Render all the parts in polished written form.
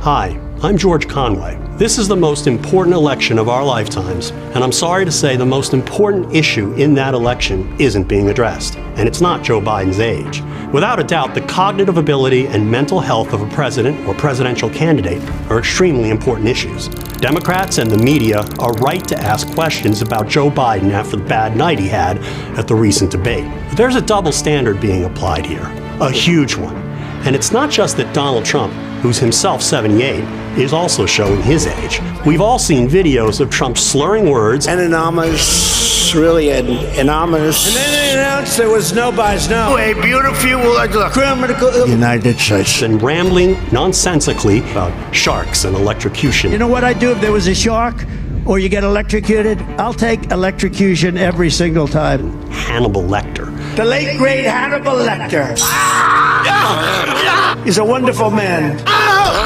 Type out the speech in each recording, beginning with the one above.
Hi, I'm George Conway. This is the most important election of our lifetimes, and I'm sorry to say the most important issue in that election isn't being addressed. And it's not Joe Biden's age. Without a doubt, the cognitive ability and mental health of a president or presidential candidate are extremely important issues. Democrats and the media are right to ask questions about Joe Biden after the bad night he had at the recent debate. But there's a double standard being applied here, a huge one. And it's not just that Donald Trump, who's himself 78, is also showing his age. We've all seen videos of Trump slurring words. Really anomalous. And then they announced there was nobody's no. A beautiful criminal United States. And rambling nonsensically about sharks and electrocution. You know what I'd do if there was a shark or you get electrocuted? I'll take electrocution every single time. Hannibal Lecter. The late, great Hannibal Lecter. He's a wonderful man.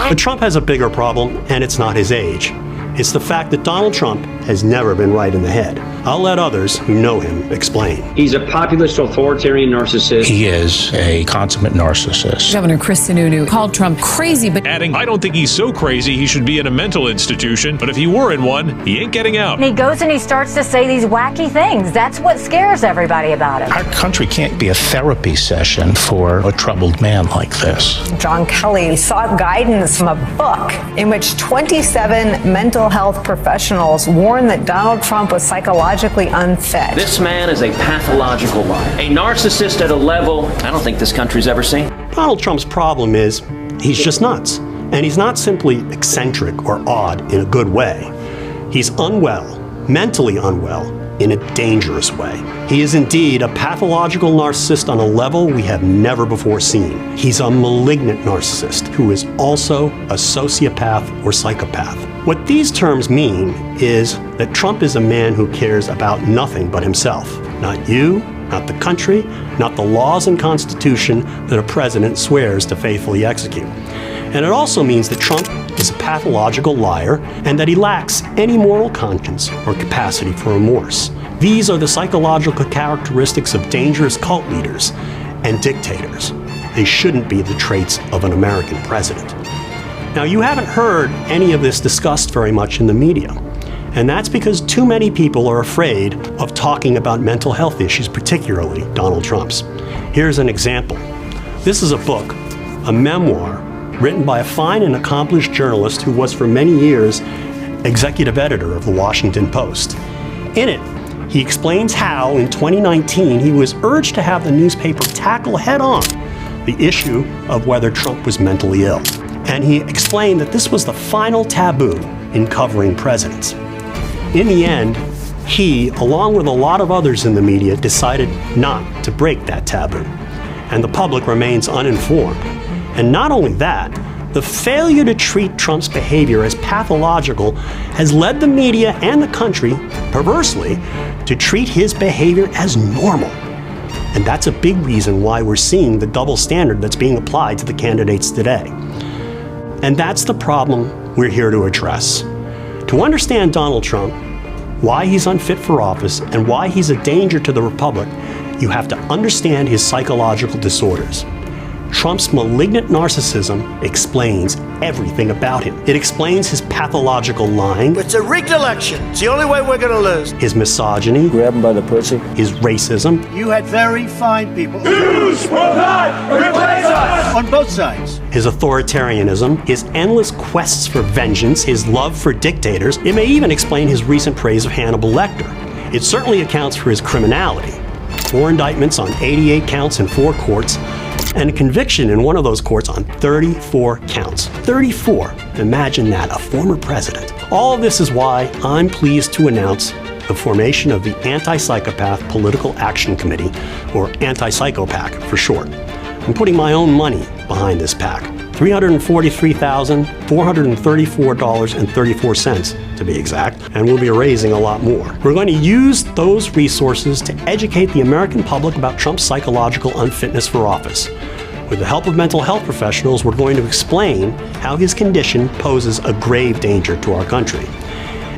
But Trump has a bigger problem, and it's not his age. It's the fact that Donald Trump has never been right in the head. I'll let others who know him explain. He's a populist, authoritarian narcissist. He is a consummate narcissist. Governor Chris Sununu called Trump crazy, but adding, I don't think he's so crazy he should be in a mental institution, but if he were in one, he ain't getting out. And he goes and he starts to say these wacky things. That's what scares everybody about him. Our country can't be a therapy session for a troubled man like this. John Kelly sought guidance from a book in which 27 mental health professionals warned that Donald Trump was psychologically unfit. This man is a pathological liar, a narcissist at a level I don't think this country's ever seen. Donald Trump's problem is he's just nuts. And he's not simply eccentric or odd in a good way. He's unwell, mentally unwell, in a dangerous way. He is indeed a pathological narcissist on a level we have never before seen. He's a malignant narcissist who is also a sociopath or psychopath. What these terms mean is that Trump is a man who cares about nothing but himself. Not you, not the country, not the laws and constitution that a president swears to faithfully execute. And it also means that Trump is a pathological liar and that he lacks any moral conscience or capacity for remorse. These are the psychological characteristics of dangerous cult leaders and dictators. They shouldn't be the traits of an American president. Now, you haven't heard any of this discussed very much in the media. And that's because too many people are afraid of talking about mental health issues, particularly Donald Trump's. Here's an example. This is a book, a memoir, written by a fine and accomplished journalist who was for many years executive editor of the Washington Post. In it, he explains how in 2019 he was urged to have the newspaper tackle head-on the issue of whether Trump was mentally ill. And he explained that this was the final taboo in covering presidents. In the end, he, along with a lot of others in the media, decided not to break that taboo. And the public remains uninformed. And not only that, the failure to treat Trump's behavior as pathological has led the media and the country, perversely, to treat his behavior as normal. And that's a big reason why we're seeing the double standard that's being applied to the candidates today. And that's the problem we're here to address. To understand Donald Trump, why he's unfit for office, and why he's a danger to the republic, you have to understand his psychological disorders. Trump's malignant narcissism explains everything about him. It explains his pathological lying. It's a rigged election. It's the only way we're going to lose. His misogyny. Grab him by the pussy. His racism. You had very fine people. News will not replace us! On both sides. His authoritarianism, his endless quests for vengeance, his love for dictators. It may even explain his recent praise of Hannibal Lecter. It certainly accounts for his criminality. 4 indictments on 88 counts in 4 courts, and a conviction in one of those courts on 34 counts. 34. Imagine that, a former president. All of this is why I'm pleased to announce the formation of the Anti-Psychopath Political Action Committee, or Anti-Psychopath for short. I'm putting my own money behind this PAC. $343,434.34 to be exact, and we'll be raising a lot more. We're going to use those resources to educate the American public about Trump's psychological unfitness for office. With the help of mental health professionals, we're going to explain how his condition poses a grave danger to our country.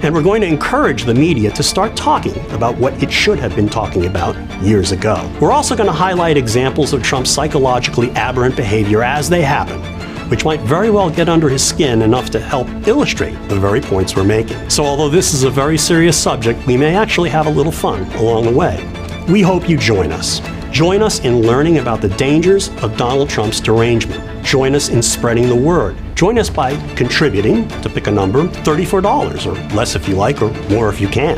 And we're going to encourage the media to start talking about what it should have been talking about years ago. We're also going to highlight examples of Trump's psychologically aberrant behavior as they happen, which might very well get under his skin enough to help illustrate the very points we're making. So although this is a very serious subject, we may actually have a little fun along the way. We hope you join us. Join us in learning about the dangers of Donald Trump's derangement. Join us in spreading the word. Join us by contributing, to pick a number, $34, or less if you like, or more if you can.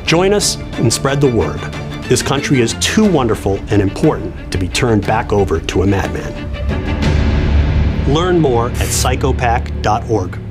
Join us and spread the word. This country is too wonderful and important to be turned back over to a madman. Learn more at psychopath.org.